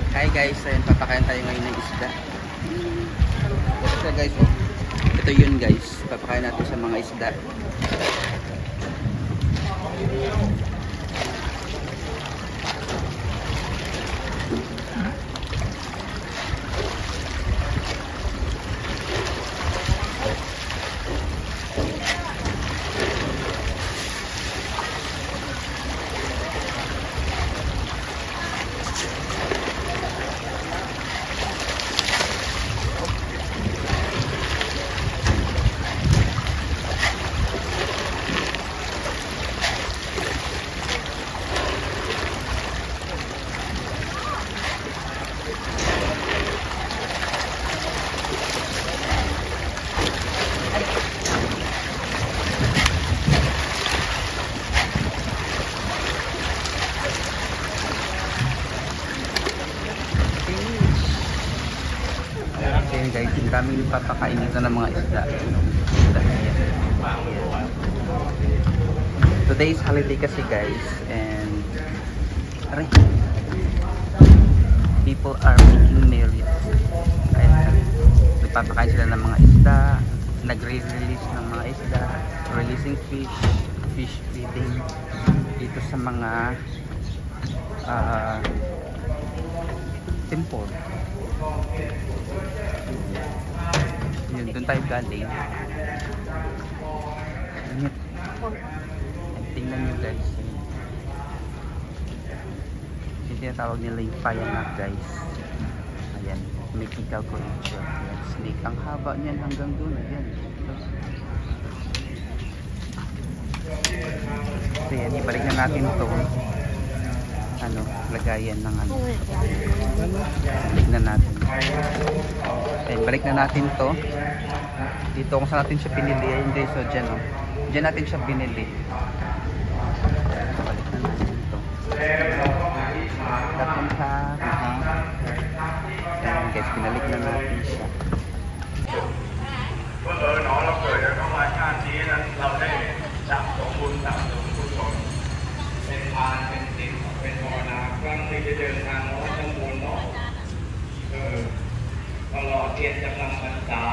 Hi guys, ayun, papakain tayo ngayon ng isda. Ito guys, oh. Ito yun guys, papakain natin sa mga isda. Ayan guys, yung daming papakain nito ng mga isda. Today is holiday kasi guys, and people are making merry. Ayan, nagpapakain sila ng mga isda, nagre-release ng mga isda, releasing fish feeding dito sa mga temple. Yun, doon tayo galing. Tingnan nyo guys, yung tinatawag nila yung payanak guys. Ayan, may kikaw ko ito. Snake, ang haba niyan hanggang doon. Ayan, so yan, ibalik na natin ito, lagayan ng balik na natin. Okay, balik na natin to dito kung saan natin siya pinili. Ayun guys, so dyan, dyan natin siya pinili. Balik na natin to natin siya. Ayan guys, pinalik na natin siya.เป็นภาวนาครั้งที่จะเดินทางน้อยทั้งมวลเนาะตลอดเทียนกำลังพรรษา